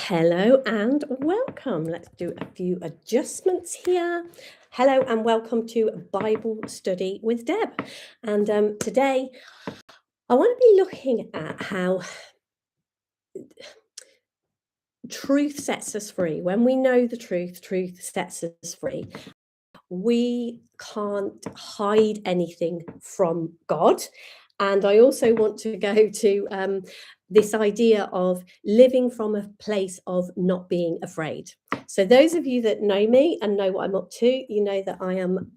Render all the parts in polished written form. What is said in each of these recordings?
Hello and welcome. Let's do a few adjustments here. Hello and welcome to Bible Study with Deb. And today I want to be looking at how truth sets us free. When we know the truth, truth sets us free. We can't hide anything from God. And I also want to go to this idea of living from a place of not being afraid. So those of you that know me and know what I'm up to, you know that I am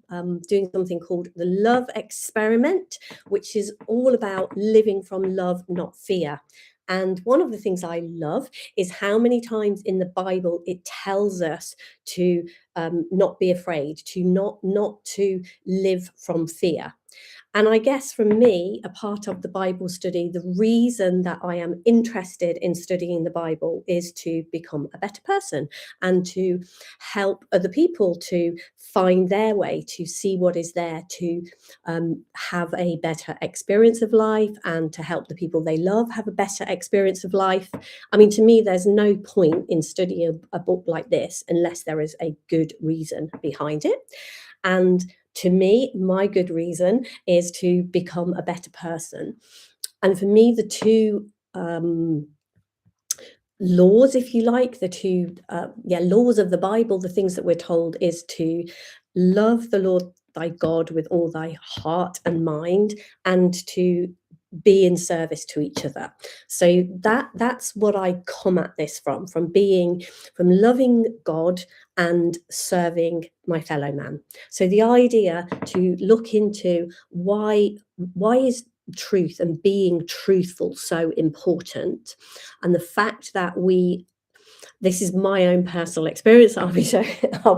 doing something called the Love Experiment, which is all about living from love, not fear. And one of the things I love is how many times in the Bible it tells us to not be afraid, to not to live from fear. And I guess for me, a part of the Bible study, the reason that I am interested in studying the Bible is to become a better person and to help other people to find their way, to see what is there, to have a better experience of life, and to help the people they love have a better experience of life. I mean, to me, there's no point in studying a book like this unless there is a good reason behind it. And to me, my good reason is to become a better person. And for me, the two laws, if you like, the two laws of the Bible, the things that we're told is to love the Lord thy God with all thy heart and mind, and to be in service to each other. So that's what I come at this from loving God and serving my fellow man. So the idea to look into why is truth and being truthful so important, and the fact that this is my own personal experience I'll be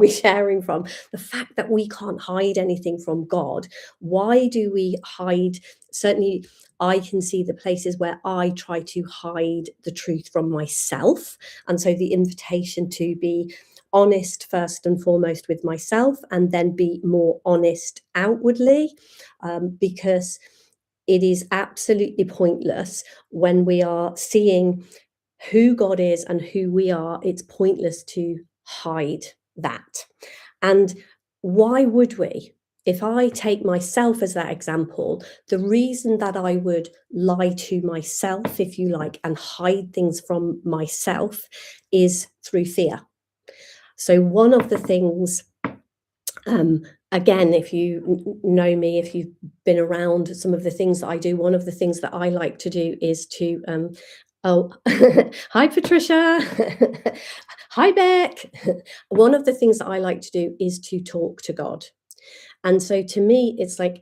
sharing from the fact that we can't hide anything from God. Why do we hide? Certainly I can see the places where I try to hide the truth from myself, and so the invitation to be honest first and foremost with myself, and then be more honest outwardly, because it is absolutely pointless when we are seeing who God is and who we are. It's pointless to hide that. And why would we? If I take myself as that example, the reason that I would lie to myself, if you like, and hide things from myself is through fear. So one of the things, again, if you know me, if you've been around some of the things that I do, one of the things that I like to do is to hi Patricia. Hi Beck. One of the things that I like to do is to talk to God. And so to me, it's like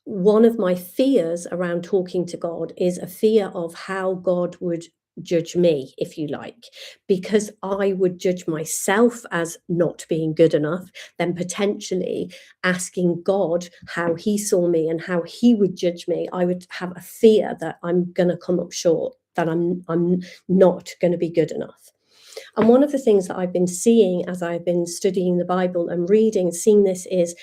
one of my fears around talking to God is a fear of how God would judge me, if you like, because I would judge myself as not being good enough, then potentially asking God how he saw me and how he would judge me. I would have a fear that I'm going to come up short, that I'm not going to be good enough. And one of the things that I've been seeing as I've been studying the Bible and reading and seeing this is,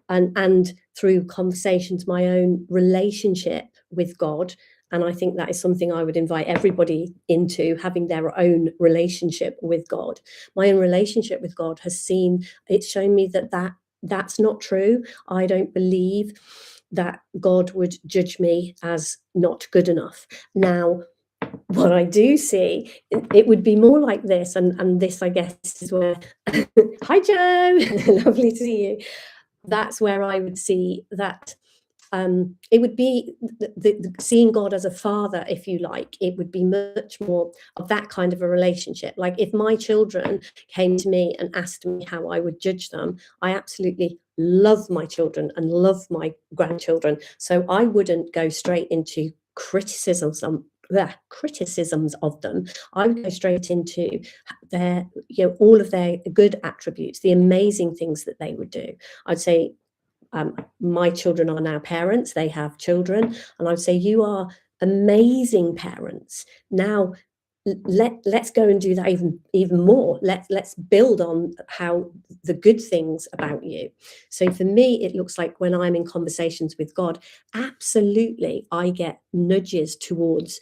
and through conversations, my own relationship with God. And I think that is something I would invite everybody into, having their own relationship with God. My own relationship with God it's shown me that's not true. I don't believe that God would judge me as not good enough. Now, what I do see, it would be more like this, and this, I guess, is where hi Joe, lovely to see you. That's where I would see that it would be the seeing God as a father, if you like. It would be much more of that kind of a relationship. Like if my children came to me and asked me how I would judge them, I absolutely love my children and love my grandchildren. So I wouldn't go straight into criticisms of them. I would go straight into their, all of their good attributes, the amazing things that they would do. I'd say, my children are now parents, they have children, and I would say, you are amazing parents. Now let's go and do that even more. Let's build on how the good things about you. So for me, it looks like when I'm in conversations with God, absolutely I get nudges towards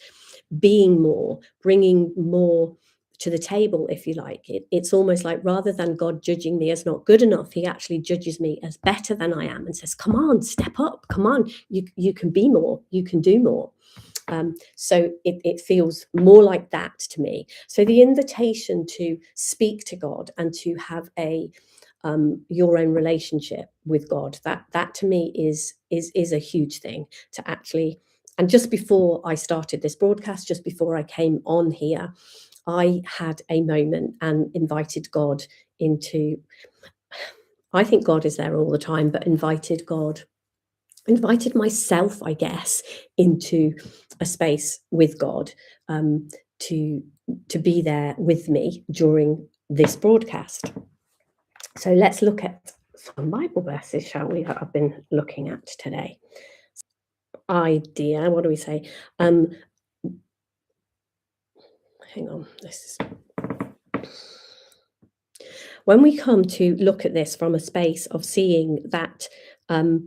being more, bringing more to the table, if you like. It's almost like, rather than God judging me as not good enough, he actually judges me as better than I am and says, come on, step up, come on, you can be more, you can do more. So it feels more like that to me. So the invitation to speak to God and to have your own relationship with God, that to me is a huge thing to actually. And just before I started this broadcast, just before I came on here, I had a moment and invited God into. I think God is there all the time, but invited myself, I guess, into a space with God, to be there with me during this broadcast. So let's look at some Bible verses, shall we, that I've been looking at today. Idea, what do we say? Hang on, when we come to look at this from a space of seeing that how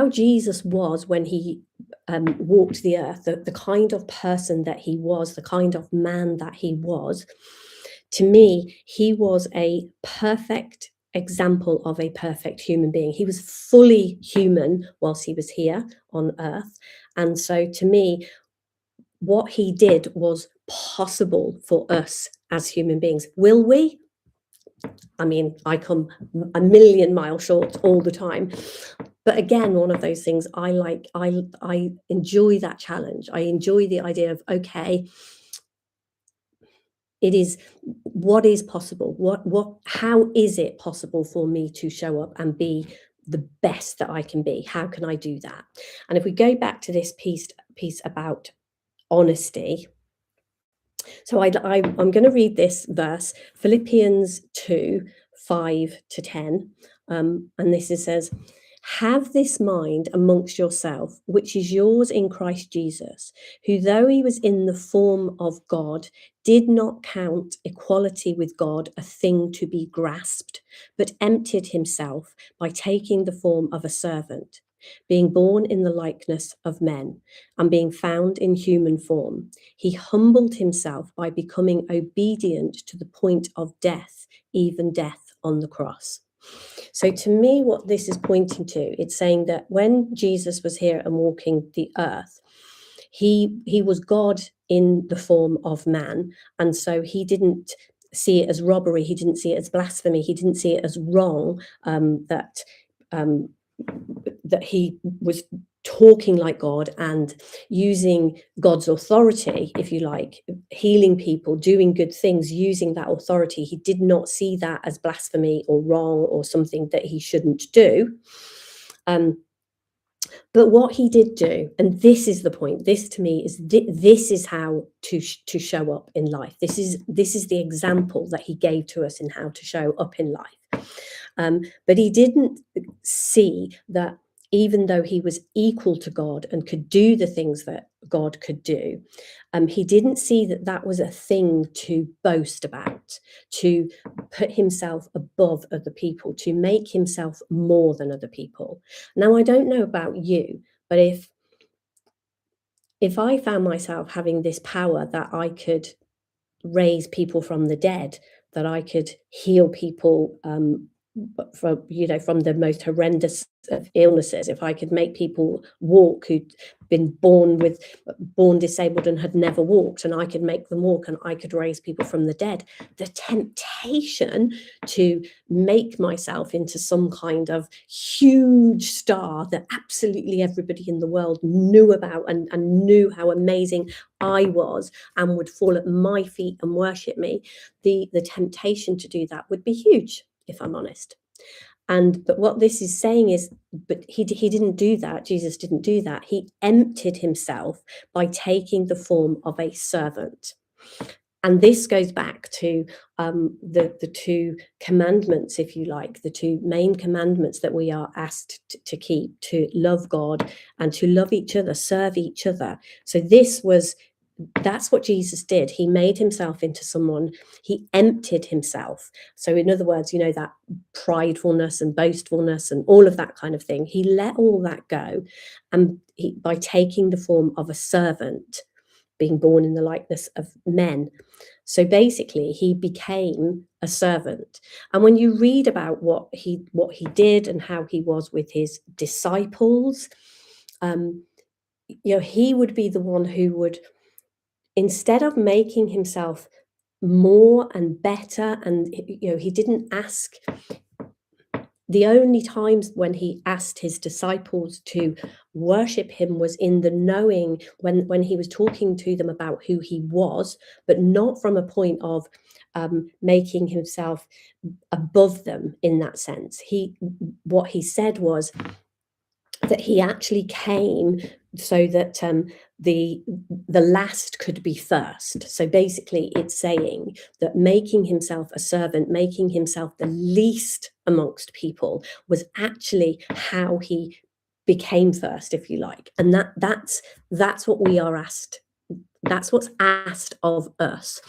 Jesus was when he walked the earth, the kind of person that he was, the kind of man that he was, to me, he was a perfect example of a perfect human being. He was fully human whilst he was here on earth. And so to me, what he did was possible for us as human beings. Will we? I mean, I come a million miles short all the time. But again, one of those things I enjoy that challenge. I enjoy the idea of, okay, it is what is possible. How is it possible for me to show up and be the best that I can be? How can I do that? And if we go back to this piece about honesty. So I'm going to read this verse, Philippians 2:5-10. And this says, have this mind amongst yourself, which is yours in Christ Jesus, who, though he was in the form of God, did not count equality with God a thing to be grasped, but emptied himself by taking the form of a servant, being born in the likeness of men, and being found in human form. He humbled himself by becoming obedient to the point of death, even death on the cross. So to me, what this is pointing to, it's saying that when Jesus was here and walking the earth, he was God in the form of man. And so he didn't see it as robbery. He didn't see it as blasphemy. He didn't see it as wrong, that he was talking like God and using God's authority, if you like, healing people, doing good things, using that authority. He did not see that as blasphemy or wrong or something that he shouldn't do. But what he did do, and this is the point, this to me is this is how to show up in life. This is the example that he gave to us in how to show up in life. But he didn't see that even though he was equal to God and could do the things that God could do, he didn't see that that was a thing to boast about, to put himself above other people, to make himself more than other people. Now, I don't know about you, but if I found myself having this power that I could raise people from the dead, that I could heal people from the most horrendous of illnesses, if I could make people walk who'd been born disabled and had never walked, and I could make them walk, and I could raise people from the dead, the temptation to make myself into some kind of huge star that absolutely everybody in the world knew about and knew how amazing I was and would fall at my feet and worship me, the temptation to do that would be huge, if I'm honest. But what this is saying is, but he didn't do that. Jesus didn't do that. He emptied himself by taking the form of a servant. And this goes back to the two commandments, if you like, the two main commandments that we are asked to keep, to love God and to love each other, serve each other. So that's what Jesus did. He made himself into someone. He emptied himself. So in other words, that pridefulness and boastfulness and all of that kind of thing, he let all that go and by taking the form of a servant, being born in the likeness of men. So basically, he became a servant. And when you read about what he did and how he was with his disciples, he would be the one who would, instead of making himself more and better, and he didn't ask. The only times when he asked his disciples to worship him was in the knowing, when he was talking to them about who he was, but not from a point of making himself above them in that sense. What he said was that he actually came so that the last could be first. So basically, it's saying that making himself a servant, making himself the least amongst people, was actually how he became first, if you like. And that's what we are asked. That's what's asked of us,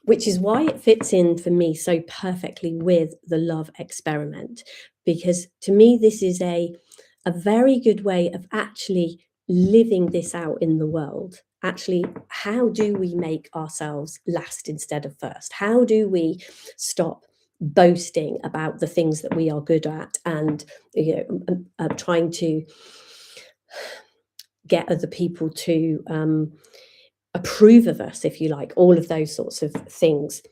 which is why it fits in for me so perfectly with the love experiment, because to me this is a very good way of actually living this out in the world. Actually, how do we make ourselves last instead of first? How do we stop boasting about the things that we are good at and trying to get other people to approve of us, if you like, all of those sorts of things?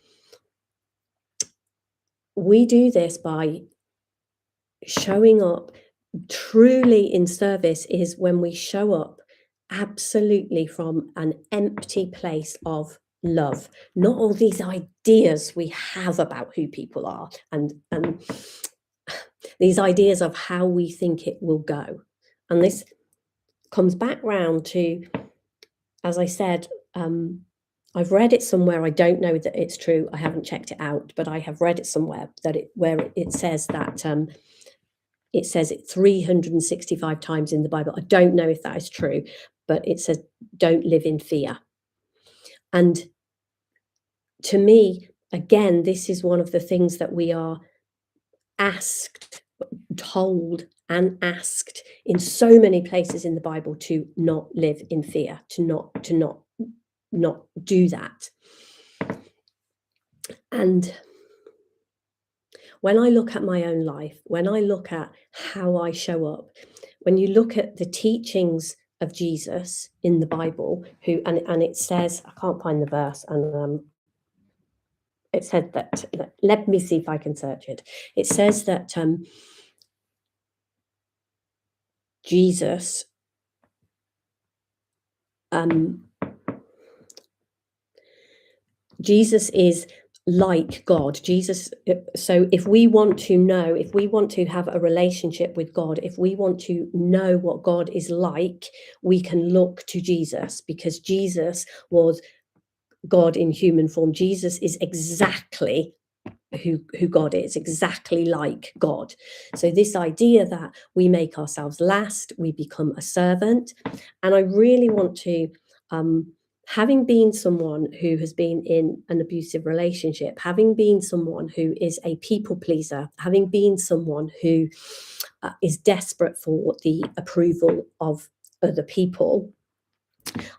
We do this by showing up truly in service, is when we show up absolutely from an empty place of love, not all these ideas we have about who people are and these ideas of how we think it will go. And this comes back round to, as I said, I've read it somewhere, I don't know that it's true, I haven't checked it out, but I have read it somewhere that where it says that it says it 365 times in the Bible. I don't know if that is true, but it says, don't live in fear. And to me, again, this is one of the things that we are asked, told, and asked in so many places in the Bible, to not live in fear, to not do that. And when I look at my own life, when I look at how I show up, when you look at the teachings of Jesus in the Bible, and it says, I can't find the verse, and it said that, let me see if I can search it. It says that Jesus is like God. So if we want to have a relationship with God, if we want to know what God is like, we can look to Jesus, because Jesus was God in human form. Jesus is exactly who God is, exactly like God. So this idea that we make ourselves last, we become a servant. And I really want to, having been someone who has been in an abusive relationship, having been someone who is a people pleaser, having been someone who is desperate for the approval of other people,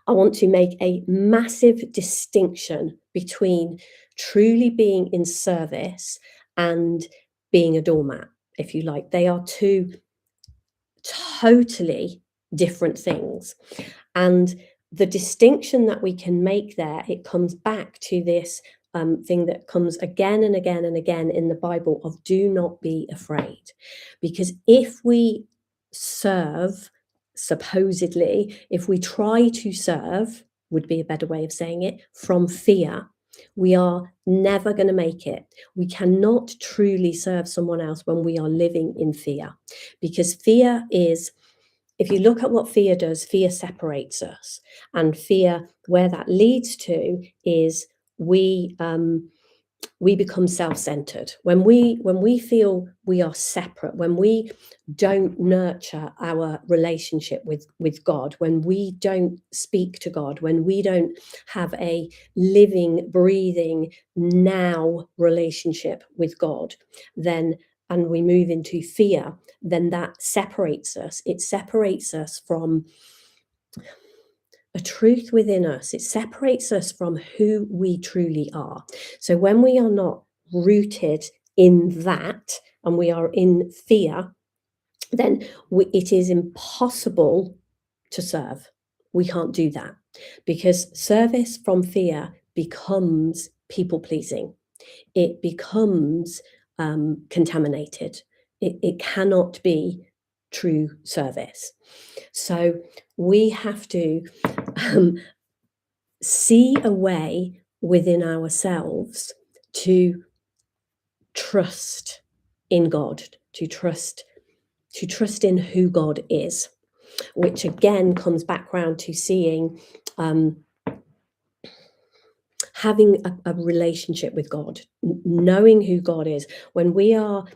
I want to make a massive distinction between truly being in service and being a doormat, if you like. They are two totally different things. And the distinction that we can make there, it comes back to this thing that comes again and again and again in the Bible of do not be afraid. Because if we serve, supposedly, if we try to serve, would be a better way of saying it, from fear, we are never going to make it. We cannot truly serve someone else when we are living in fear, because fear is, if you look at what fear does, fear separates us. And fear, where that leads to, is we become self-centered. When we feel we are separate, when we don't nurture our relationship with God, when we don't speak to God, when we don't have a living, breathing now relationship with God, then and we move into fear, then that separates us. It separates us from a truth within us. It separates us from who we truly are. So when we are not rooted in that and we are in fear, then it is impossible to serve. We can't do that, because service from fear becomes people pleasing. It becomes contaminated. It cannot be true service. So we have to see a way within ourselves to trust in God, to trust in who God is, which again comes back round to seeing, having a relationship with God, knowing who God is. When we are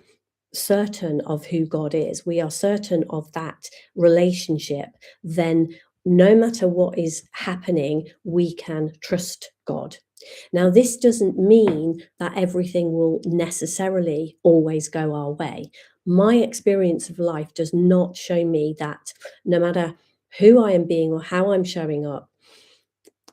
certain of who God is, we are certain of that relationship, then no matter what is happening, we can trust God. Now, this doesn't mean that everything will necessarily always go our way. My experience of life does not show me that no matter who I am being or how I'm showing up,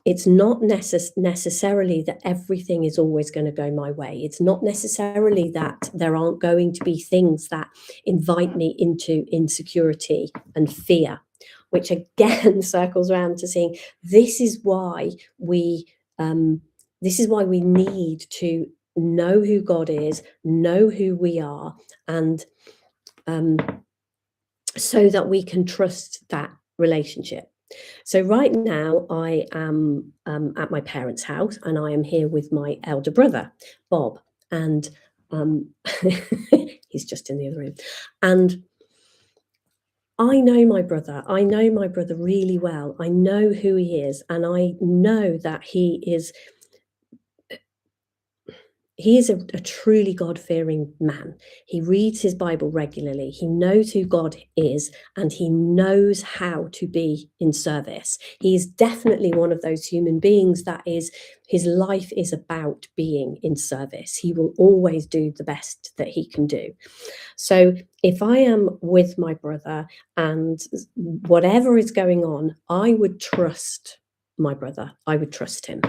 it's not necessarily that everything is always going to go my way. It's not necessarily that there aren't going to be things that invite me into insecurity and fear, which again circles around to saying this is why we need to know who God is, know who we are, and so that we can trust that relationship. So right now I am at my parents' house, and I am here with my elder brother, Bob, and he's just in the other room. And I know my brother really well. I know who he is, and I know that he is a truly God-fearing man. He reads his Bible regularly. He knows who God is, and he knows how to be in service. He is definitely one of those human beings that his life is about being in service. He will always do the best that he can do. So if I am with my brother and whatever is going on, I would trust my brother. I would trust him.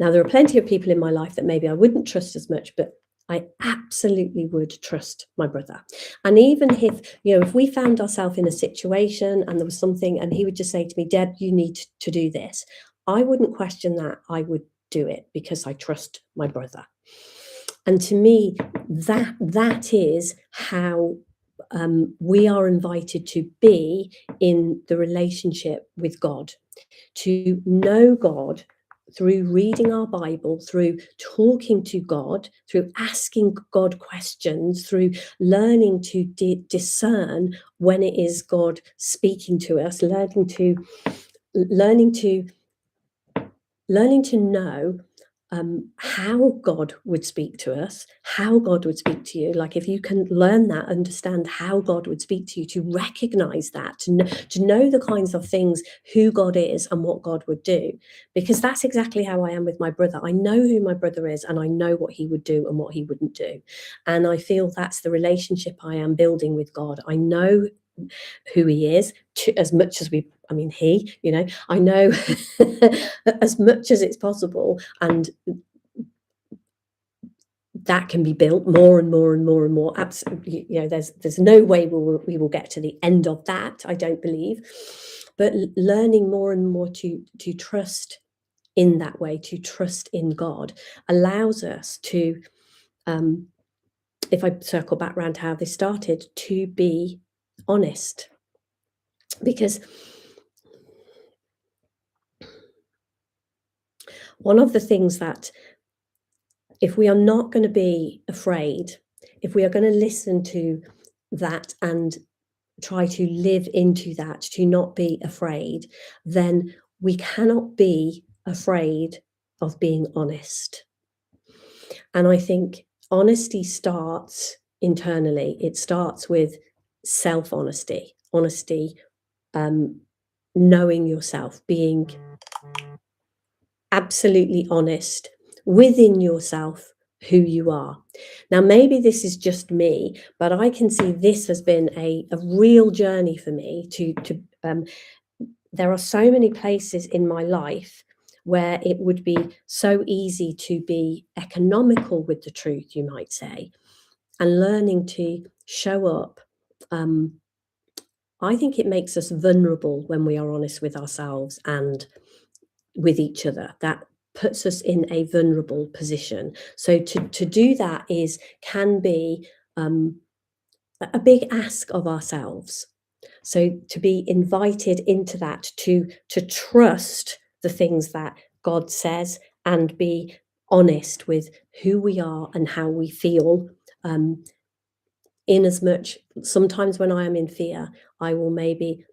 Now, there are plenty of people in my life that maybe I wouldn't trust as much, but I absolutely would trust my brother. And even if we found ourselves in a situation and there was something and he would just say to me, Deb, you need to do this, I wouldn't question that. I would do it because I trust my brother. And to me, that is how we are invited to be in the relationship with God, to know God through reading our Bible, through talking to God, through asking God questions, through learning to discern when it is God speaking to us, learning to know how God would speak to us, how God would speak to you. Like, if you can learn that, understand how God would speak to you, to recognize that, to know the kinds of things, who God is and what God would do, because that's exactly how I am with my brother. I know who my brother is, and I know what he would do and what he wouldn't do. And I feel that's the relationship I am building with God. I know who he is, as much as I know as much as it's possible, and that can be built more and more and more and more. Absolutely, there's no way we will get to the end of that, I don't believe, but learning more and more to trust in that way, to trust in God, allows us to, if I circle back around to how this started, to be honest. Because one of the things that, if we are not going to be afraid, if we are going to listen to that and try to live into that, to not be afraid, then we cannot be afraid of being honest. And I think honesty starts internally. It starts with self-honesty, knowing yourself, being absolutely honest within yourself who you are. Now, maybe this is just me, but I can see this has been a real journey for me there are so many places in my life where it would be so easy to be economical with the truth, you might say, and learning to show up. I think it makes us vulnerable when we are honest with ourselves and with each other. That puts us in a vulnerable position. So to do that can be a big ask of ourselves. So to be invited into that, to trust the things that God says and be honest with who we are and how we feel. In as much, sometimes when I am in fear, I will maybe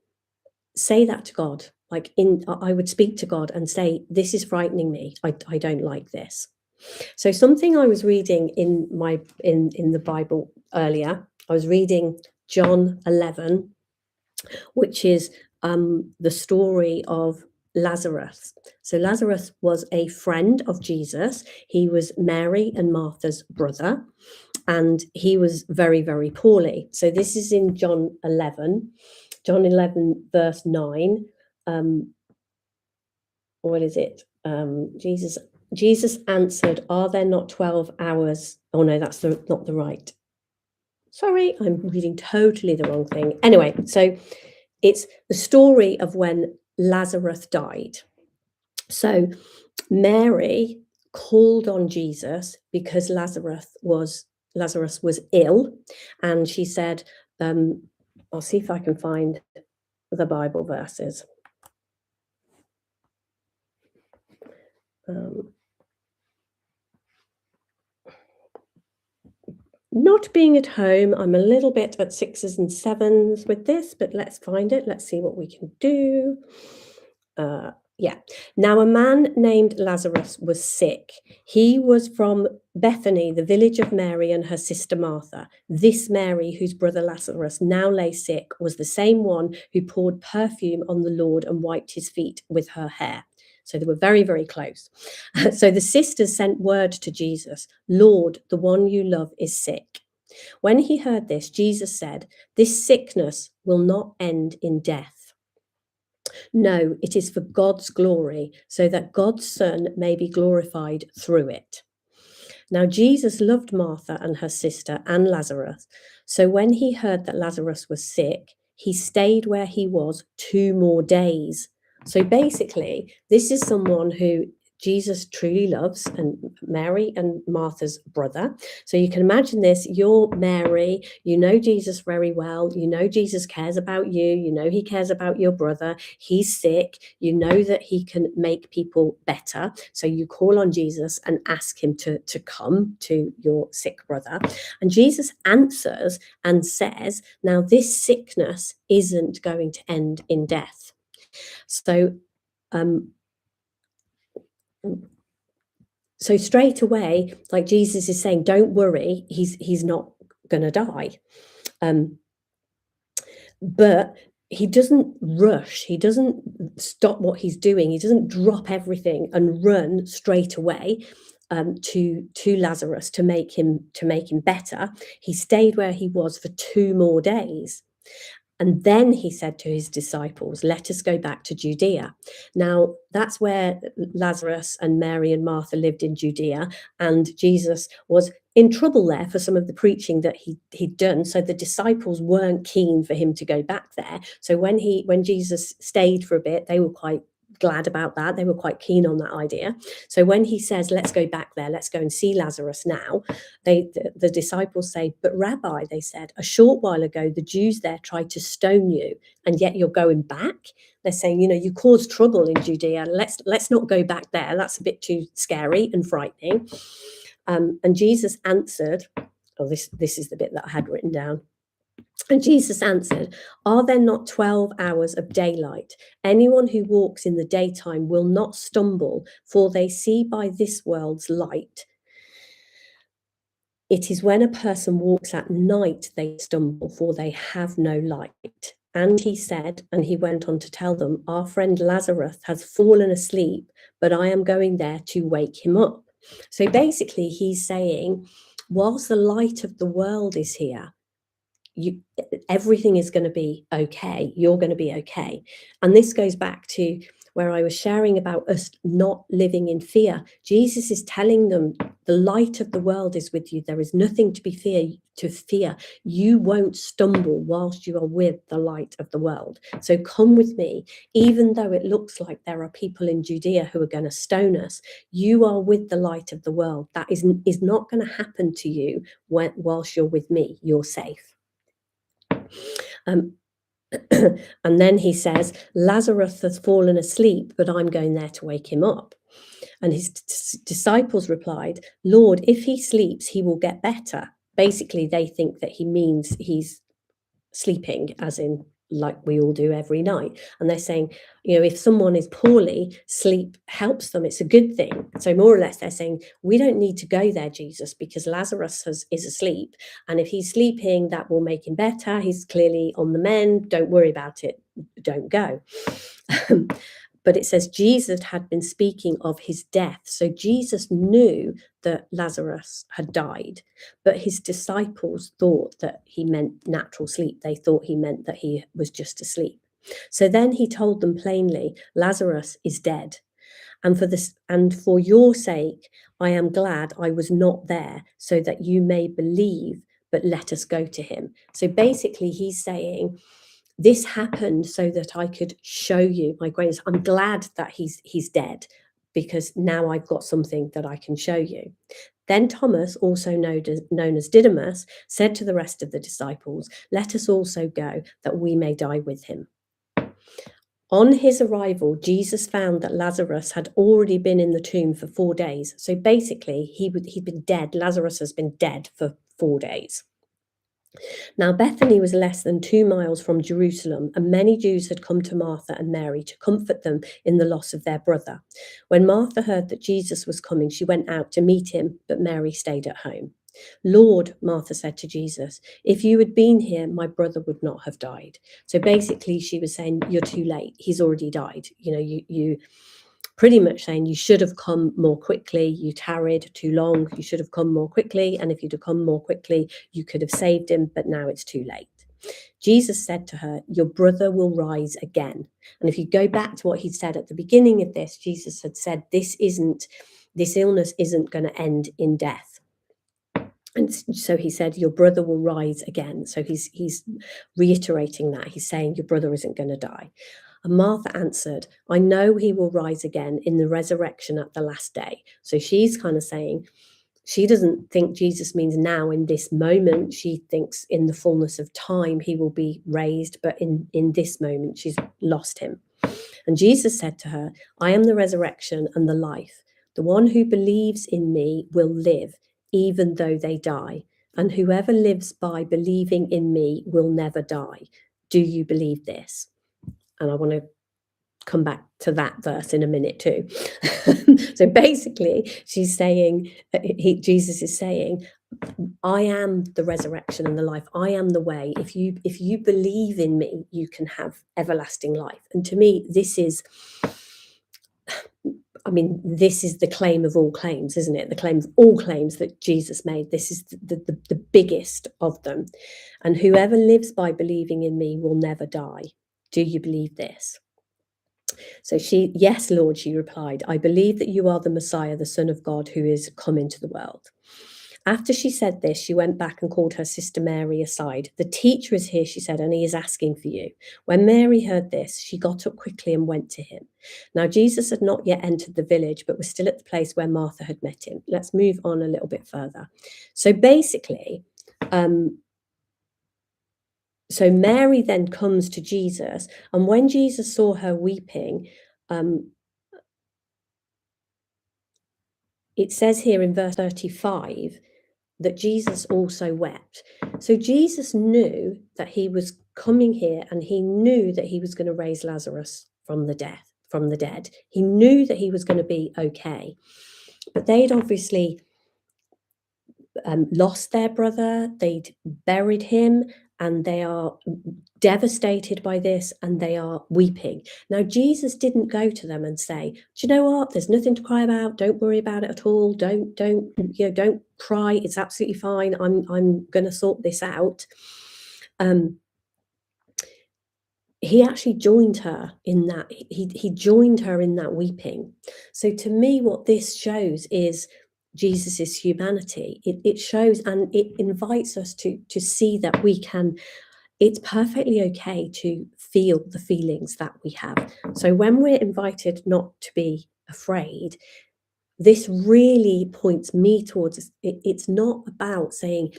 say that to God. I would speak to God and say, this is frightening me. I don't like this. So something I was reading in the Bible earlier, I was reading John 11, which is the story of Lazarus. So Lazarus was a friend of Jesus. He was Mary and Martha's brother, and he was very, very poorly. So this is in John 11 verse 9. What is it? Jesus answered, "Are there not 12 hours?" Oh no, that's not the right. Sorry, I'm reading totally the wrong thing. Anyway, so it's the story of when Lazarus died. So Mary called on Jesus because Lazarus was ill, and she said, I'll see if I can find the Bible verses. Not being at home, I'm a little bit at 6s and 7s with this, but let's find it. Let's see what we can do. Yeah. Now, a man named Lazarus was sick. He was from Bethany, the village of Mary and her sister Martha. This Mary, whose brother Lazarus now lay sick, was the same one who poured perfume on the Lord and wiped his feet with her hair. So they were very, very close. So the sisters sent word to Jesus, "Lord, the one you love is sick." When he heard this, Jesus said, "This sickness will not end in death. No, it is for God's glory, so that God's Son may be glorified through it." Now, Jesus loved Martha and her sister and Lazarus. So when he heard that Lazarus was sick, he stayed where he was 2 more days. So basically, this is someone who Jesus truly loves, and Mary and Martha's brother. So you can imagine this. You're Mary, you know Jesus very well. You know Jesus cares about you. You know he cares about your brother. He's sick. You know that he can make people better. So you call on Jesus and ask him to come to your sick brother. And Jesus answers and says, now this sickness isn't going to end in death. So straight away, like Jesus is saying, don't worry, he's not going to die. But he doesn't rush. He doesn't stop what he's doing. He doesn't drop everything and run straight away to Lazarus to make him better. He stayed where he was for 2 more days. And then he said to his disciples, "Let us go back to Judea." Now, that's where Lazarus and Mary and Martha lived, in Judea, and Jesus was in trouble there for some of the preaching that he'd done. So the disciples weren't keen for him to go back there. So when Jesus stayed for a bit, they were quite glad about that. They were quite keen on that idea. So when he says, "Let's go back there, let's go and see Lazarus now," the disciples say, "But Rabbi," they said, "a short while ago the Jews there tried to stone you, and yet you're going back." They're saying, you caused trouble in Judea. Let's not go back there. That's a bit too scary and frightening. And Jesus answered, this is the bit that I had written down. And Jesus answered, "Are there not 12 hours of daylight? Anyone who walks in the daytime will not stumble, for they see by this world's light. It is when a person walks at night they stumble, for they have no light." And he said, and he went on to tell them, "Our friend Lazarus has fallen asleep, but I am going there to wake him up." So basically, he's saying, whilst the light of the world is here, everything is going to be okay. You're going to be okay. And this goes back to where I was sharing about us not living in fear. Jesus is telling them the light of the world is with you. There is nothing to fear. You won't stumble whilst you are with the light of the world. So come with me, even though it looks like there are people in Judea who are going to stone us. You are with the light of the world. That is not going to happen to you whilst you're with me. You're safe. And then he says, Lazarus has fallen asleep, but I'm going there to wake him up. And his disciples replied, Lord, if he sleeps, he will get better. Basically, they think that he means he's sleeping, as in like we all do every night. And they're saying, if someone is poorly, sleep helps them. It's a good thing. So more or less they're saying, we don't need to go there, Jesus, because Lazarus is asleep. And if he's sleeping, that will make him better. He's clearly on the mend. Don't worry about it. Don't go. But it says Jesus had been speaking of his death. So Jesus knew that Lazarus had died, but his disciples thought that he meant natural sleep. They thought he meant that he was just asleep. So then he told them plainly, Lazarus is dead. And for your sake, I am glad I was not there, so that you may believe, but let us go to him. So basically he's saying, this happened so that I could show you my greatness. I'm glad that he's dead, because now I've got something that I can show you. Then Thomas, also known as Didymus, said to the rest of the disciples, let us also go, that we may die with him. On his arrival, Jesus found that Lazarus had already been in the tomb for 4 days. So basically, he'd been dead. Lazarus has been dead for 4 days. Now, Bethany was less than 2 miles from Jerusalem, and many Jews had come to Martha and Mary to comfort them in the loss of their brother. When Martha heard that Jesus was coming, she went out to meet him, but Mary stayed at home. Lord, Martha said to Jesus, if you had been here, my brother would not have died. So basically, she was saying, you're too late. He's already died. You pretty much saying you should have come more quickly. You tarried too long. You should have come more quickly. And if you'd have come more quickly, you could have saved him. But now it's too late. Jesus said to her, your brother will rise again. And if you go back to what he said at the beginning of this, Jesus had said, this illness isn't going to end in death. And so he said, your brother will rise again. So he's reiterating that. He's saying your brother isn't going to die. And Martha answered, I know he will rise again in the resurrection at the last day. So she's kind of saying, she doesn't think Jesus means now in this moment. She thinks in the fullness of time he will be raised. But in this moment, she's lost him. And Jesus said to her, I am the resurrection and the life. The one who believes in me will live, even though they die. And whoever lives by believing in me will never die. Do you believe this? And I want to come back to that verse in a minute too. So basically, she's saying, Jesus is saying, I am the resurrection and the life. I am the way. If you believe in me, you can have everlasting life. And to me, this is the claim of all claims, isn't it? The claim of all claims that Jesus made. This is the biggest of them. And whoever lives by believing in me will never die. Do you believe this? So yes, Lord, she replied, I believe that you are the Messiah, the Son of God, who is come into the world. After she said this, she went back and called her sister Mary aside. The teacher is here, she said, and he is asking for you. When Mary heard this, she got up quickly and went to him. Now, Jesus had not yet entered the village, but was still at the place where Martha had met him. Let's move on a little bit further. So basically, so Mary then comes to Jesus, and when Jesus saw her weeping, it says here in verse 35 that Jesus also wept. So Jesus knew that he was coming here, and he knew that he was going to raise Lazarus from the dead. He knew that he was going to be okay. But they'd obviously lost their brother. They'd buried him. and they are devastated by this, and they are weeping. Now, Jesus didn't go to them and say, "Do you know what? There's nothing to cry about. Don't worry about it at all. Don't cry. It's absolutely fine. I'm going to sort this out." Um, he actually joined her in that. He joined her in that weeping. So to me, what this shows is Jesus's humanity. It shows, and it invites us to see that we can. It's perfectly okay to feel the feelings that we have. So when we're invited not to be afraid, this really points me towards it's not about saying,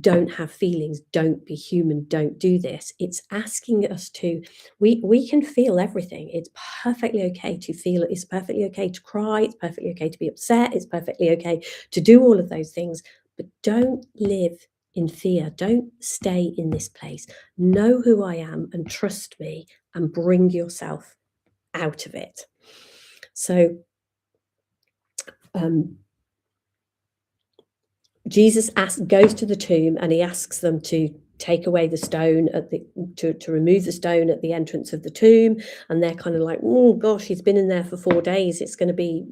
don't have feelings, don't be human, don't do this. It's asking us to, we can feel everything. It's perfectly okay to feel it. It's perfectly okay to cry. It's perfectly okay to be upset. It's perfectly okay to do all of those things. But don't live in fear. Don't stay in this place. Know who I am and trust me, and bring yourself out of it. So Jesus goes to the tomb, and he asks them to take away the stone to remove the stone at the entrance of the tomb, and they're kind of like, oh gosh, he's been in there for 4 days. It's going to be,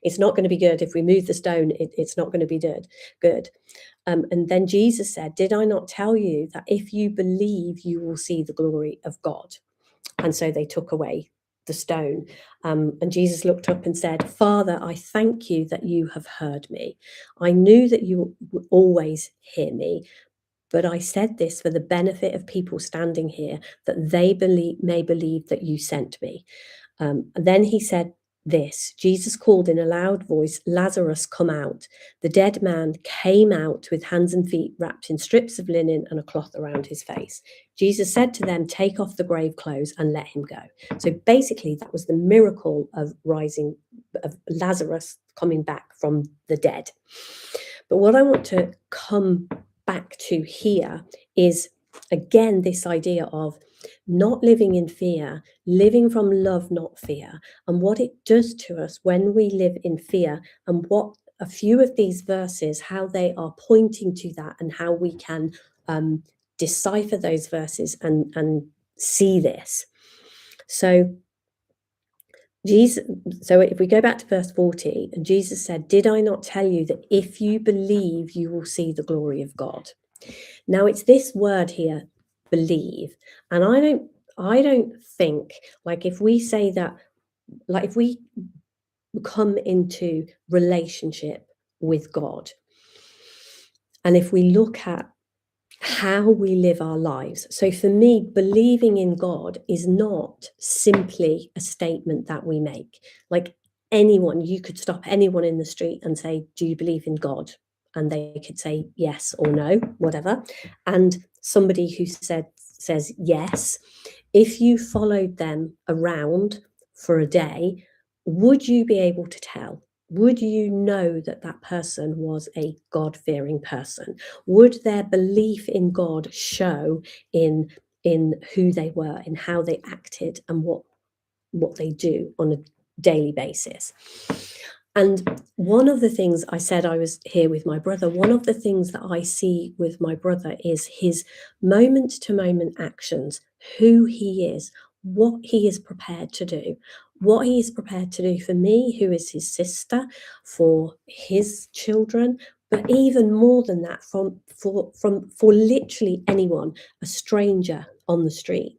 it's not going to be good if we move the stone. It's not going to be good. And then Jesus said, "Did I not tell you that if you believe, you will see the glory of God?" And so they took away the stone. And Jesus looked up and said, "Father, I thank you that you have heard me. I knew that you would always hear me, but I said this for the benefit of people standing here, that they may believe that you sent me." And then he said this, Jesus called in a loud voice, "Lazarus, come out." The dead man came out with hands and feet wrapped in strips of linen and a cloth around his face. Jesus said to them, "Take off the grave clothes and let him go." So basically, that was the miracle of Lazarus coming back from the dead. But what I want to come back to here is, again, this idea of not living in fear, living from love, not fear, and what it does to us when we live in fear, and what a few of these verses, how they are pointing to that, and how we can decipher those verses and see this. So if we go back to verse 40, and Jesus said, "Did I not tell you that if you believe, you will see the glory of God?" Now it's this word here, believe. And I don't think, like, if we say that, like, if we come into relationship with God, and if we look at how we live our lives. So for me, believing in God is not simply a statement that we make. Like, anyone, you could stop anyone in the street and say, "Do you believe in God?" And they could say yes or no, whatever. And somebody who says yes, if you followed them around for a day, would you be able to tell? Would you know that that person was a God-fearing person? Would their belief in God show in who they were, in how they acted, and what they do on a daily basis? And one of the things I said, I was here with my brother, one of the things that I see with my brother is his moment to moment actions, who he is, what he is prepared to do, what he is prepared to do for me, who is his sister, for his children, but even more than that, for literally anyone, a stranger on the street.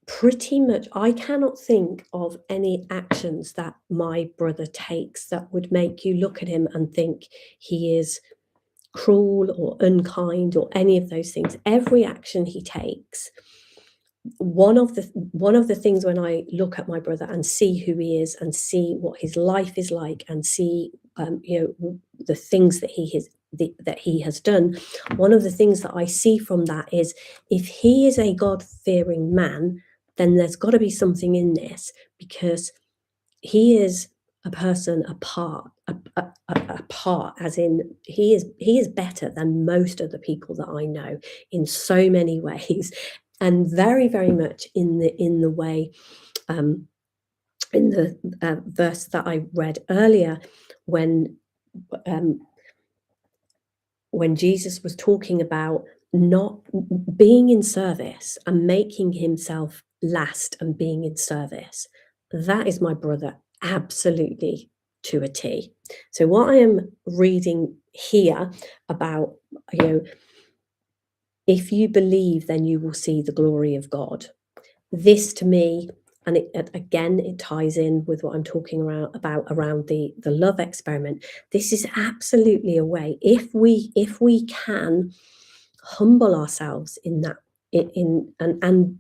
Pretty much, I cannot think of any actions that my brother takes that would make you look at him and think he is cruel or unkind or any of those things. Every action he takes, one of the things, when I look at my brother and see who he is and see what his life is like, and see the things that he has done, one of the things that I see from that is, if he is a God-fearing man, then there's got to be something in this, because he is a person apart, as in he is better than most of the people that I know in so many ways, and very, very much in the way, in the verse that I read earlier, when when Jesus was talking about not being in service and making himself last and being in service, that is my brother absolutely to a T. So what I am reading here about, you know, if you believe, then you will see the glory of God. This to me, and again, it ties in with what I'm talking about around the love experiment. This is absolutely a way, if we can humble ourselves in that, and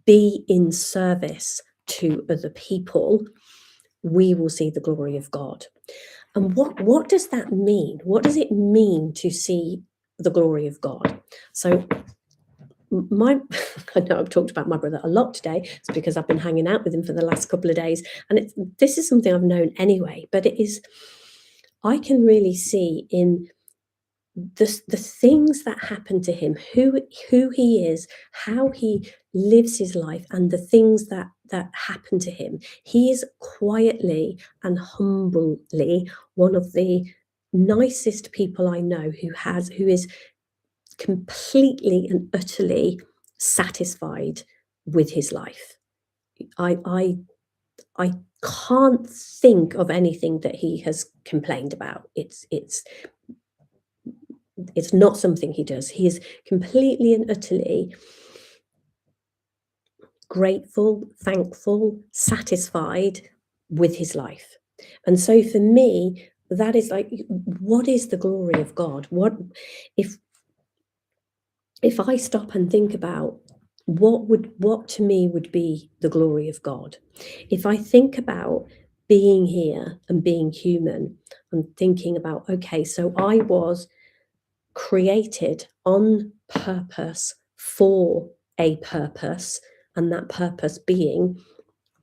be in service to other people, we will see the glory of God. And what does that mean? What does it mean to see the glory of God? So my I know I've talked about my brother a lot today. It's because I've been hanging out with him for the last couple of days, and this is something I've known anyway, but it is, I can really see in the things that happen to him, who he is, how he lives his life, and the things that happen to him. He is quietly and humbly one of the nicest people I know, who is completely and utterly satisfied with his life. I can't think of anything that he has complained about. It's not something he does. He is completely and utterly grateful, thankful, satisfied with his life. And so for me, that is like, what is the glory of God? What if I stop and think about what to me would be the glory of God? If I think about being here and being human and thinking about, okay, so I was created on purpose for a purpose, and that purpose being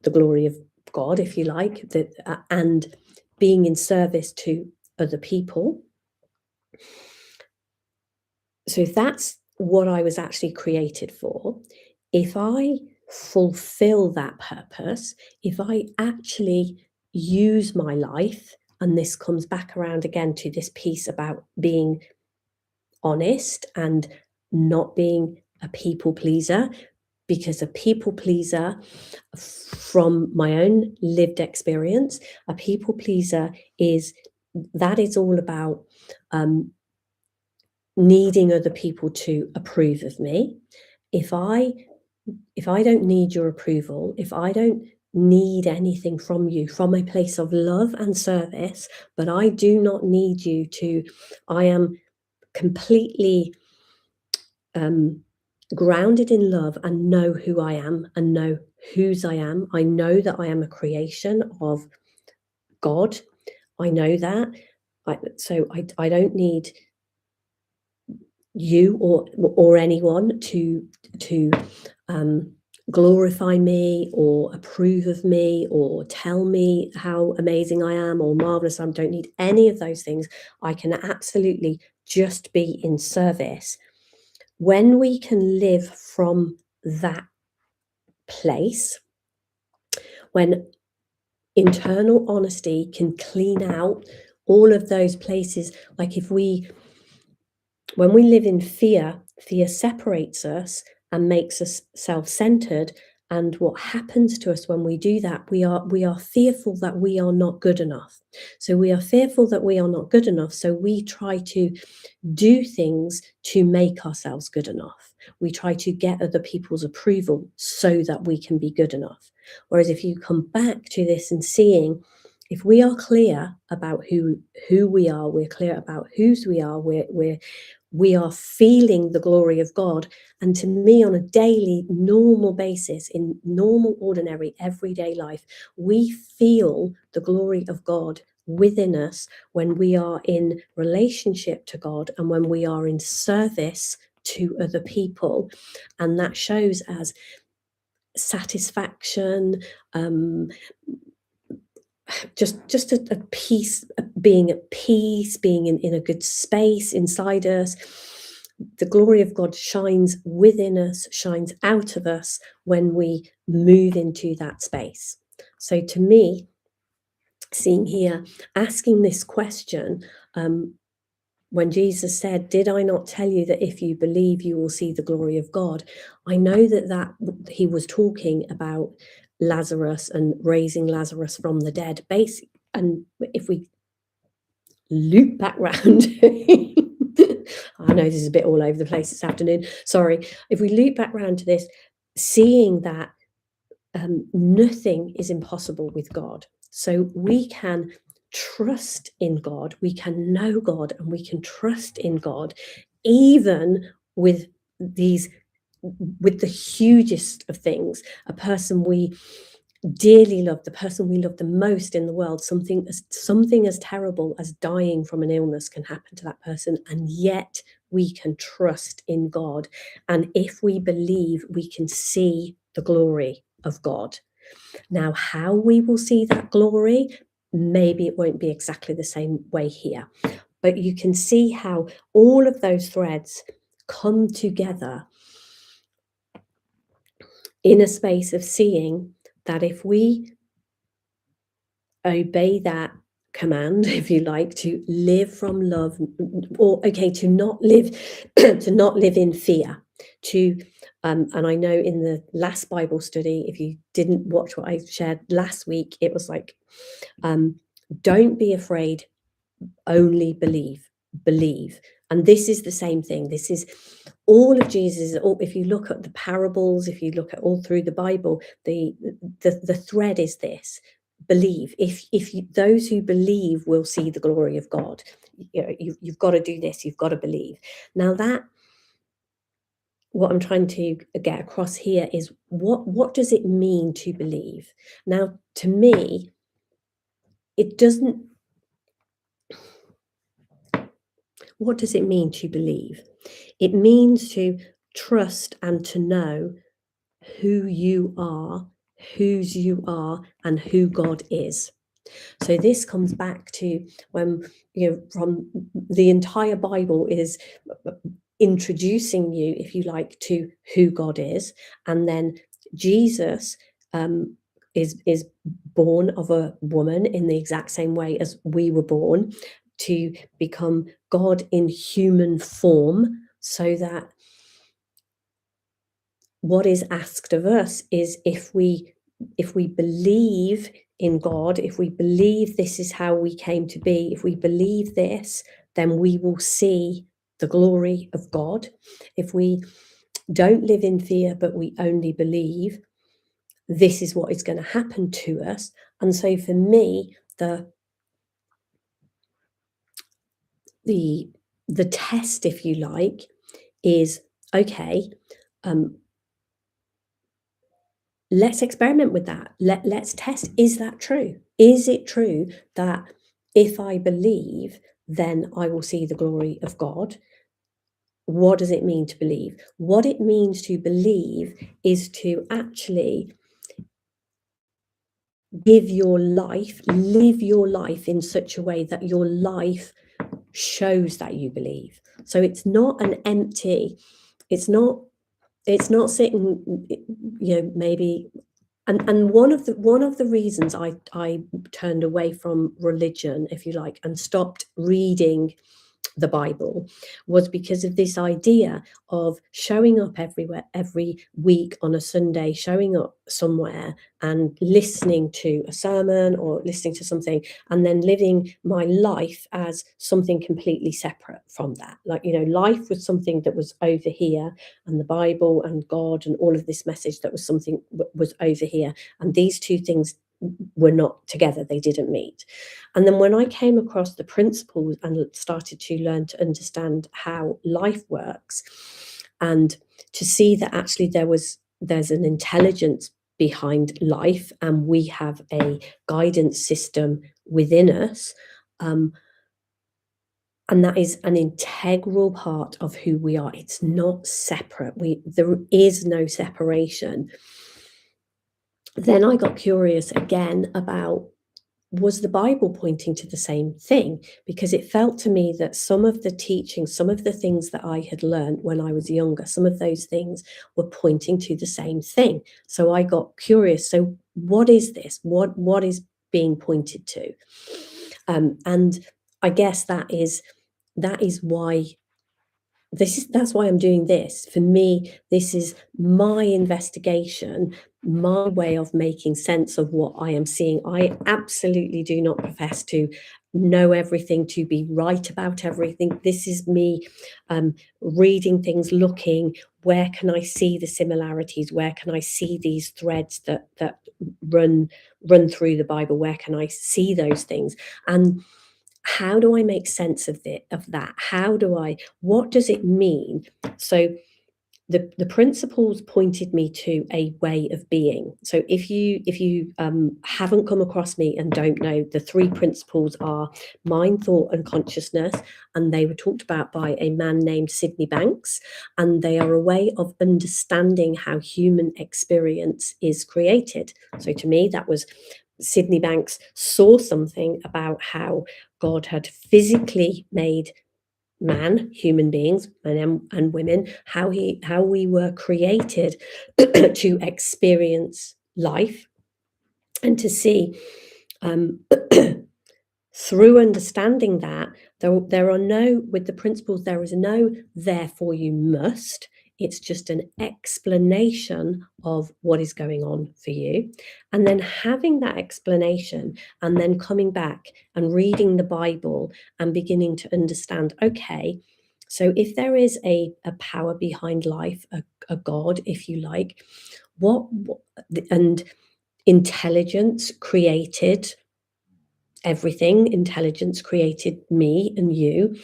the glory of God, if you like, and being in service to other people. So if that's what I was actually created for, if I fulfill that purpose, if I actually use my life, and this comes back around again to this piece about being honest and not being a people pleaser, because a people pleaser, from my own lived experience, a people pleaser is all about needing other people to approve of me. If I don't need your approval, if I don't need anything from you from a place of love and service, but I do not need you to, I am completely grounded in love and know who I am and know whose I am. I know that I am a creation of God. I know that. I don't need you or anyone to glorify me or approve of me or tell me how amazing I am or marvelous. I don't need any of those things. I can absolutely just be in service. When we can live from that place, when internal honesty can clean out all of those places, like when we live in fear, fear separates us and makes us self-centered. And what happens to us when we do that, we are fearful that we are not good enough. So we are fearful that we are not good enough. So we try to do things to make ourselves good enough. We try to get other people's approval so that we can be good enough. Whereas if you come back to this and seeing, if we are clear about who we are, we're clear about whose we are, we are feeling the glory of God. And to me, on a daily, normal basis, in normal, ordinary, everyday life, we feel the glory of God within us when we are in relationship to God and when we are in service to other people. And that shows as satisfaction, just a peace, being at peace, being in a good space inside us. The glory of God shines within us, shines out of us when we move into that space. So to me, seeing here, asking this question, when Jesus said, "Did I not tell you that if you believe, you will see the glory of God?" I know that he was talking about Lazarus and raising Lazarus from the dead. And if we loop back round, I know this is a bit all over the place this afternoon. Sorry. If we loop back round to this, seeing that nothing is impossible with God. So we can trust in God, we can know God, and we can trust in God, even with the hugest of things. A person we dearly love, the person we love the most in the world, something as terrible as dying from an illness can happen to that person, and yet we can trust in God. And if we believe, we can see the glory of God. Now, how we will see that glory, maybe it won't be exactly the same way here, but you can see how all of those threads come together in a space of seeing that if we obey that command, if you like, to live from love, or to not live to not live in fear, and I know in the last Bible study, if you didn't watch what I shared last week, it was like, don't be afraid, only believe. And this is the same thing. This is all of Jesus. If you look at the parables, if you look at all through the Bible, the thread is this: believe. Those who believe will see the glory of God. You've got to do this. You've got to believe. Now, that what I'm trying to get across here is what does it mean to believe? Now, to me, it doesn't. What does it mean to believe? It means to trust and to know who you are, whose you are, and who God is. So this comes back to when, from the entire Bible is introducing you, if you like, to who God is. And then Jesus is born of a woman in the exact same way as we were born, to become God in human form, so that what is asked of us is, if we believe in God, if we believe this is how we came to be, if we believe this, then we will see the glory of God. If we don't live in fear, but we only believe, this is what is going to happen to us. And so for me, the test, if you like, is, okay, let's experiment with that. Let's test, is that true? Is it true that if I believe, then I will see the glory of God? What does it mean to believe? What it means to believe is to actually live your life in such a way that your life shows that you believe. So it's not an empty, it's not sitting, maybe. And one of the reasons I turned away from religion, if you like, and stopped reading the Bible, was because of this idea of showing up every week on a Sunday, showing up somewhere and listening to a sermon or listening to something, and then living my life as something completely separate from that. Like, life was something that was over here, and the Bible and God and all of this message that was something was over here, and these two things were not together. They didn't meet. And then when I came across the principles and started to learn to understand how life works, and to see that actually there's an intelligence behind life, and we have a guidance system within us, and that is an integral part of who we are. It's not separate. There is no separation. Then I got curious again about, was the Bible pointing to the same thing? Because it felt to me that some of the teachings, some of the things that I had learned when I was younger, some of those things were pointing to the same thing. So I got curious. So what is this? What is being pointed to? And I guess that is that is why that's why I'm doing this. For me, this is my investigation, my way of making sense of what I am seeing. I absolutely do not profess to know everything, to be right about everything. This is me reading things, looking, where can I see the similarities? Where can I see these threads that run through the Bible? Where can I see those things? And how do I make sense of that? What does it mean? So the principles pointed me to a way of being. So if you haven't come across me and don't know, the three principles are mind, thought, and consciousness, and they were talked about by a man named Sydney Banks, and they are a way of understanding how human experience is created. So to me, that was Sydney Banks saw something about how God had physically made human beings, men and women, how we were created to experience life, and to see through understanding that there are no, with the principles, there is no therefore you must. It's just an explanation of what is going on for you, and then having that explanation, and then coming back and reading the Bible and beginning to understand, okay, so if there is a power behind life, a God, if you like, what and intelligence created everything. Intelligence created me and you.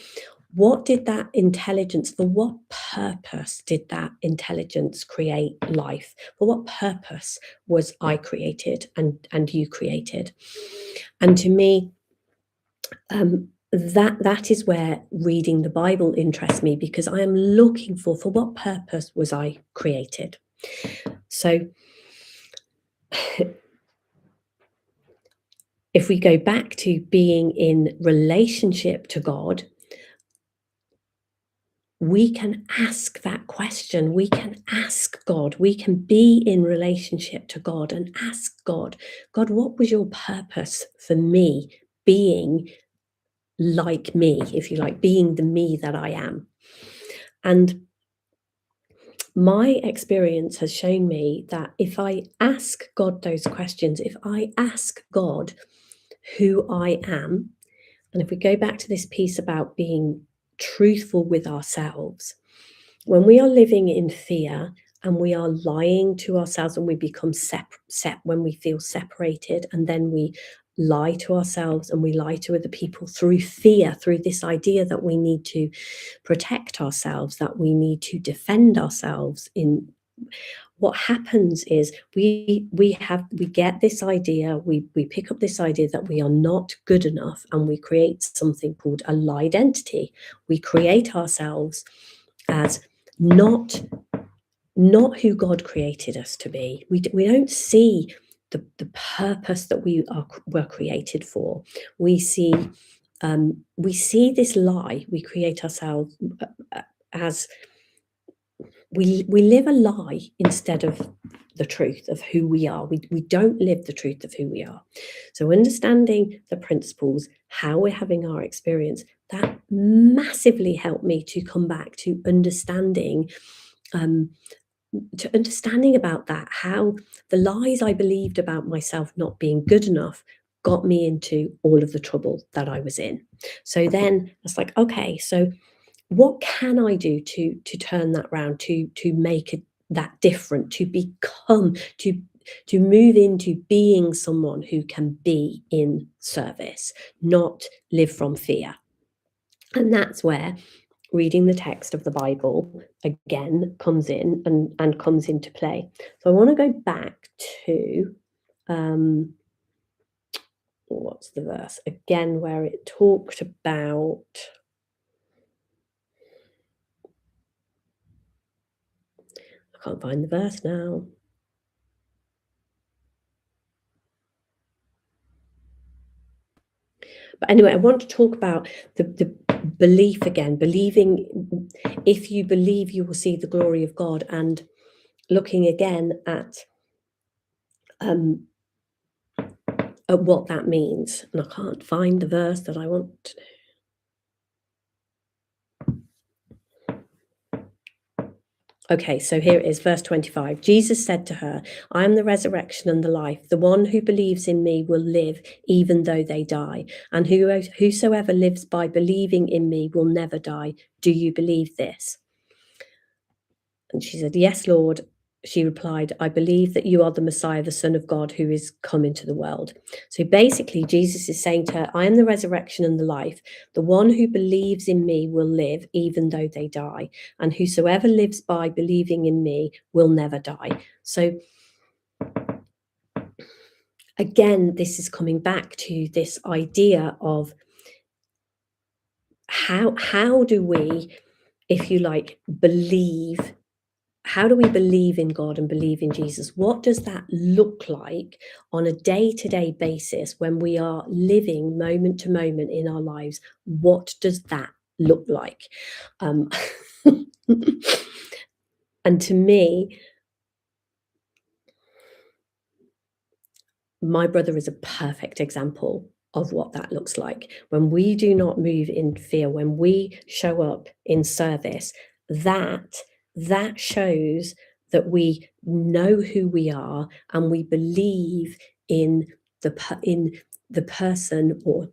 What did that intelligence, for what purpose did that intelligence create life? For what purpose was I created and you created? And to me, that is where reading the Bible interests me, because I am looking for what purpose was I created? So if we go back to being in relationship to God, we can ask that question. We can ask God. We can be in relationship to God and ask God, what was your purpose for me being like me, if you like, being the me that I am? And my experience has shown me that if I ask God those questions, if I ask God who I am, and if we go back to this piece about being truthful with ourselves, when we are living in fear and we are lying to ourselves, and we become when we feel separated, and then we lie to ourselves and we lie to other people through fear, through this idea that we need to protect ourselves, that we need to defend ourselves. In what happens is we get this idea, we pick up this idea that we are not good enough, and we create something called a Liedentity. We create ourselves as not who God created us to be. We don't see the purpose that were created for. We see this lie. We create ourselves as we live a lie instead of the truth of who we are. We don't live the truth of who we are. So understanding the principles, how we're having our experience, that massively helped me to come back to understanding about that, how the lies I believed about myself not being good enough got me into all of the trouble that I was in. So then it's like, okay, so what can I do to turn that round, to make that different, to become, to move into being someone who can be in service, not live from fear? And that's where reading the text of the Bible again comes in and comes into play. So I want to go back to what's the verse again, where it talked about, I can't find the verse now. But anyway, I want to talk about the belief again, believing, if you believe you will see the glory of God, and looking again at what that means. And I can't find the verse that I want. Okay, so here it is, verse 25. Jesus said to her, I am the resurrection and the life. The one who believes in me will live even though they die. And whosoever lives by believing in me will never die. Do you believe this? And she said, Yes, Lord. She replied, I believe that you are the Messiah, the Son of God, who is come into the world. So basically, Jesus is saying to her, I am the resurrection and the life. The one who believes in me will live even though they die. And whosoever lives by believing in me will never die. So again, this is coming back to this idea of how do we, if you like, believe. How do we believe in God and believe in Jesus? What does that look like on a day-to-day basis when we are living moment to moment in our lives? What does that look like? And to me, my brother is a perfect example of what that looks like. When we do not move in fear, when we show up in service, that shows that we know who we are and we believe in the person, or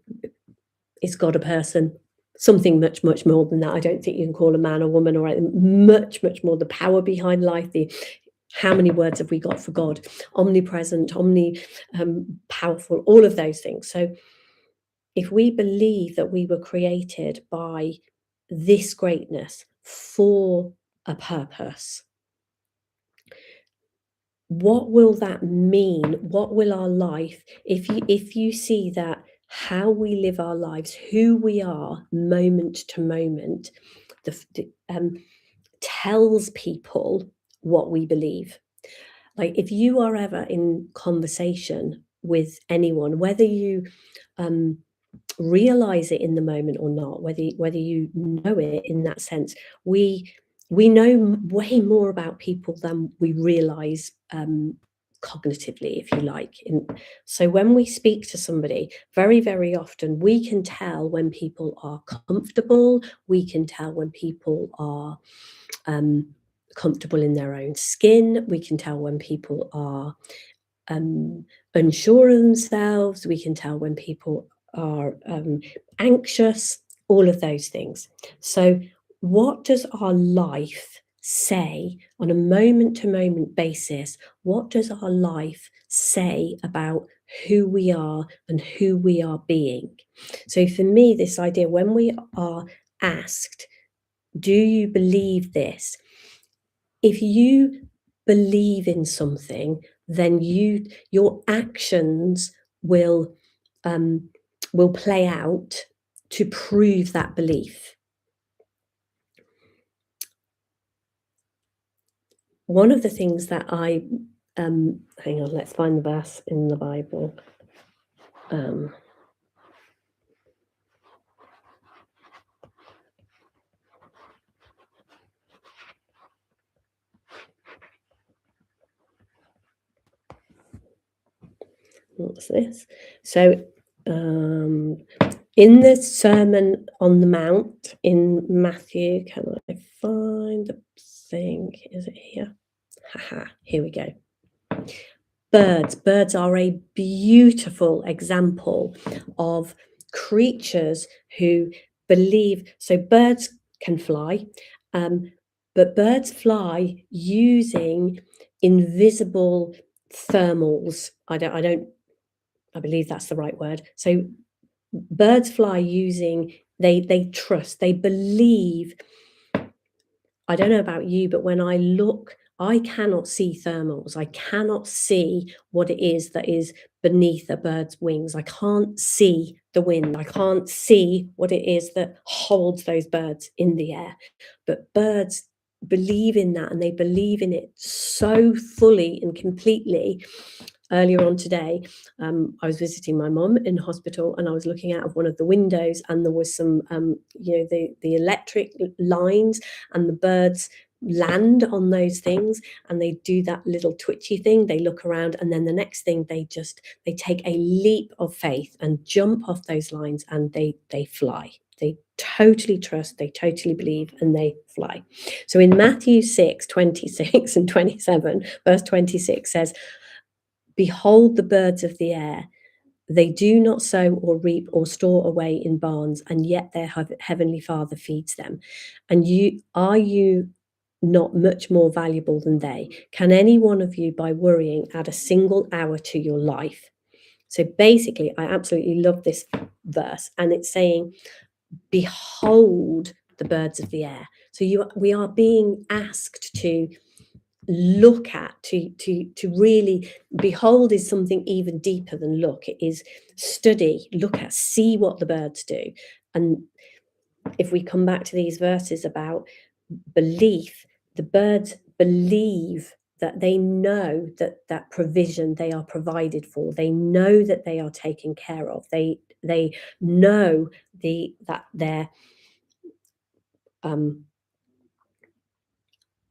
is God a person? Something much, much more than that. I don't think you can call a man a woman, or much, much more. The power behind life, how many words have we got for God? Omnipresent, powerful, all of those things. So if we believe that we were created by this greatness for a purpose, what will that mean? What will our life, if you see that how we live our lives, who we are moment to moment, tells people what we believe. Like if you are ever in conversation with anyone, whether you realize it in the moment or not, whether you know it in that sense, we know way more about people than we realize cognitively, if you like. So when we speak to somebody, very, very often we can tell when people are comfortable, we can tell when people are comfortable in their own skin, we can tell when people are unsure of themselves, we can tell when people are anxious, all of those things. So what does our life say on a moment-to-moment basis? What does our life say about who we are and who we are being? So for me, this idea, when we are asked, do you believe this? If you believe in something, then your actions will play out to prove that belief. One of the things that I hang on, let's find the verse in the Bible. What's this? So in the Sermon on the Mount in Matthew, can I find the thing? Is it here? Haha, here we go. Birds are a beautiful example of creatures who believe. So birds can fly, but birds fly using invisible thermals. I believe that's the right word. So birds fly using, they trust, they believe. I don't know about you, but when I look, I cannot see thermals. I cannot see what it is that is beneath a bird's wings. I can't see the wind. I can't see what it is that holds those birds in the air. But birds believe in that, and they believe in it so fully and completely. Earlier on today, I was visiting my mum in hospital, and I was looking out of one of the windows, and there was some, the electric lines, and the birds land on those things, and they do that little twitchy thing. They look around, and then the next thing they take a leap of faith and jump off those lines, and they fly. They totally trust, they totally believe, and they fly. So in Matthew 6:26 and 27, verse 26 says, "Behold the birds of the air. They do not sow or reap or store away in barns, and yet their heavenly Father feeds them. And you not much more valuable than they? Can any one of you, by worrying, add a single hour to your life?" So basically, I absolutely love this verse, and it's saying, behold the birds of the air. So we are being asked to look at, to really behold is something even deeper than look. It is study, look at, see what the birds do. And if we come back to these verses about belief, the birds believe that they know that provision they are provided for, they know that they are taken care of, they know that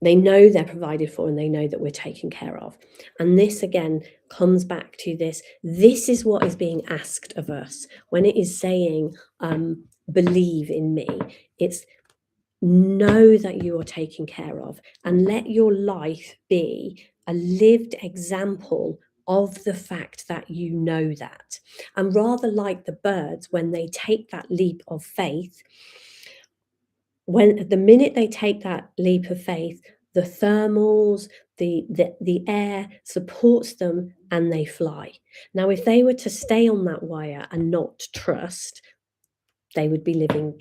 they know they're provided for, and they know that we're taken care of. And this again comes back to this is what is being asked of us when it is saying believe in me. It's know that you are taken care of, and let your life be a lived example of the fact that you know that. And rather like the birds, when they take that leap of faith, when the minute they take that leap of faith, the thermals, the air supports them and they fly. Now, if they were to stay on that wire and not trust, they would be living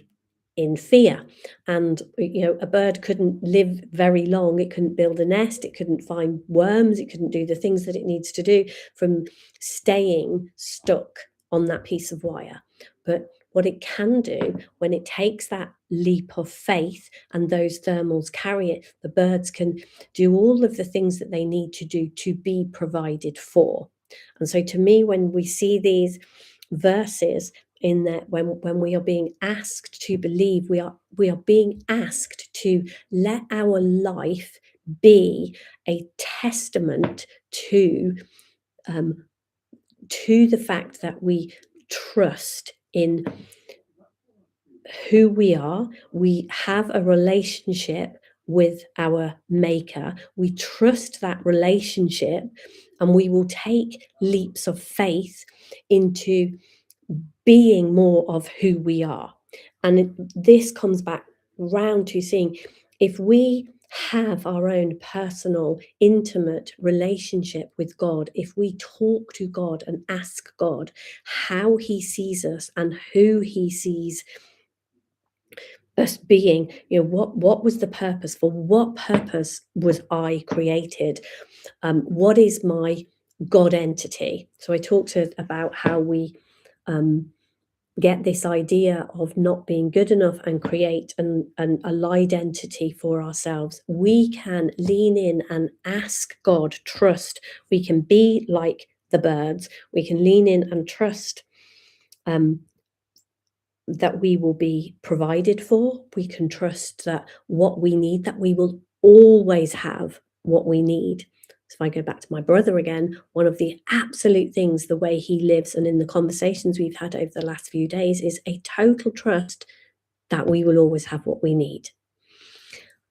in fear. And a bird couldn't live very long. It couldn't build a nest, it couldn't find worms, it couldn't do the things that it needs to do from staying stuck on that piece of wire. But what it can do when it takes that leap of faith and those thermals carry it, the birds can do all of the things that they need to do to be provided for. And so to me, when we see these verses in that, when we are being asked to believe, we are being asked to let our life be a testament to the fact that we trust in who we are. We have a relationship with our maker. We trust that relationship, and we will take leaps of faith into being more of who we are. And this comes back round to seeing, if we have our own personal, intimate relationship with God, if we talk to God and ask God how he sees us and who he sees us being, what was the purpose? For what purpose was I created? What is my Godentity? So I talked about how we get this idea of not being good enough and create a Liedentity for ourselves. We can lean in and ask God, trust. We can be like the birds. We can lean in and trust that we will be provided for. We can trust that what we need, that we will always have what we need. So if I go back to my brother again, one of the absolute things, the way he lives and in the conversations we've had over the last few days, is a total trust that we will always have what we need.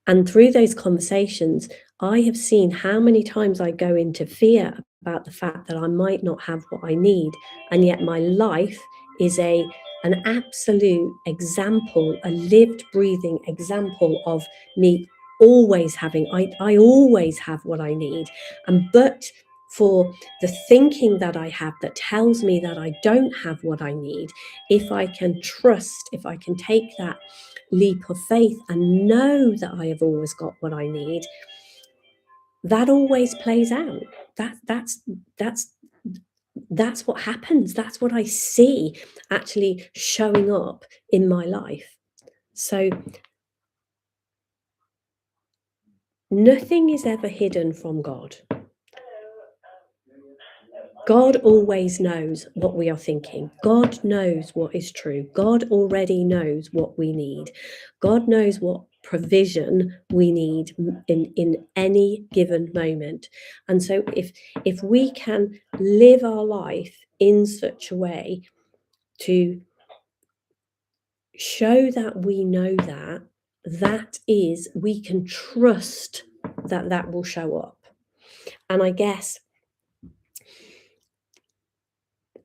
And through those conversations, I have seen how many times I go into fear about the fact that I might not have what I need, and yet my life is an absolute example, a lived, breathing example of me always having, I always have what I need. And but for the thinking that I have that tells me that I don't have what I need, if I can trust, if I can take that leap of faith and know that I have always got what I need, that always plays out. That's what happens. That's what I see actually showing up in my life. So nothing is ever hidden from God. God always knows what we are thinking. God knows what is true. God already knows what we need. God knows what provision we need in any given moment. And so if we can live our life in such a way to show that we know that, that is, we can trust that that will show up. And I guess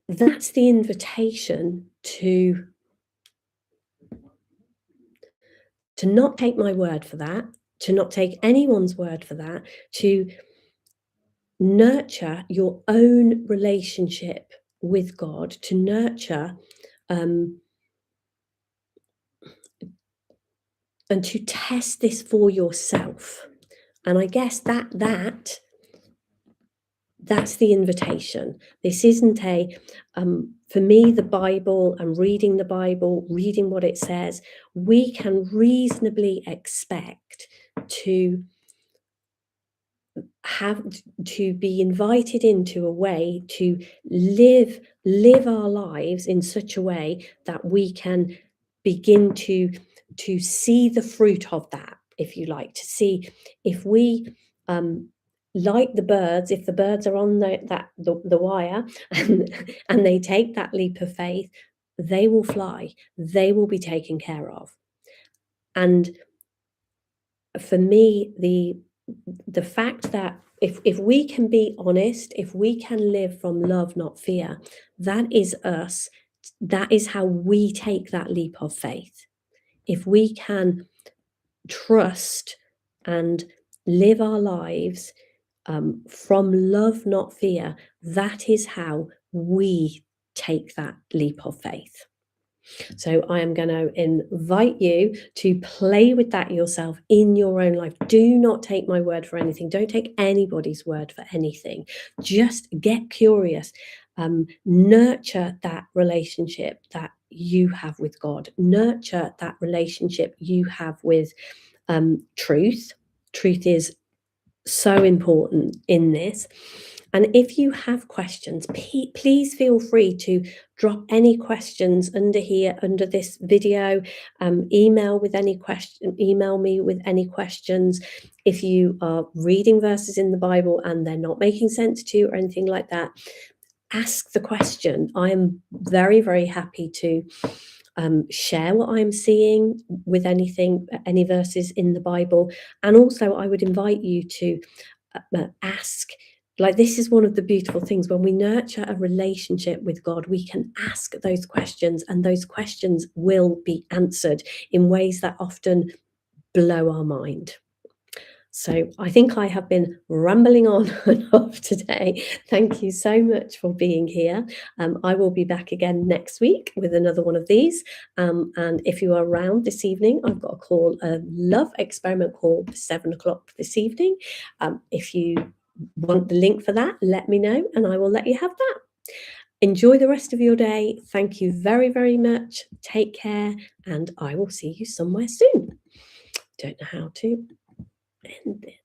that's the invitation to not take my word for that, to not take anyone's word for that, to nurture your own relationship with God, to nurture and to test this for yourself. And I guess that's the invitation. This isn't for me, the Bible and reading the Bible, reading what it says, we can reasonably expect to have to be invited into a way to live our lives in such a way that we can begin to see the fruit of that, if you like, to see if we like the birds, if the birds are on the wire and they take that leap of faith, they will fly, they will be taken care of. And for me, the fact that if we can be honest, if we can live from love, not fear, that is us. That is how we take that leap of faith. If we can trust and live our lives from love, not fear, that is how we take that leap of faith. So I am going to invite you to play with that yourself in your own life. Do not take my word for anything. Don't take anybody's word for anything. Just get curious. Nurture that relationship that you have with God. Nurture that relationship you have with truth. Truth is so important in this. And if you have questions, please feel free to drop any questions under here, under this video. Email me with any questions. If you are reading verses in the Bible and they're not making sense to you or anything like that, ask the question. I am very, very happy to share what I'm seeing with any verses in the Bible. And also I would invite you to ask. Like, this is one of the beautiful things. When we nurture a relationship with God, we can ask those questions, and those questions will be answered in ways that often blow our mind. So I think I have been rambling on enough today. Thank you so much for being here. I will be back again next week with another one of these. And if you are around this evening, I've got a love experiment call for 7 o'clock this evening. If you want the link for that, let me know and I will let you have that. Enjoy the rest of your day. Thank you very, very much. Take care, and I will see you somewhere soon. Don't know how to end this.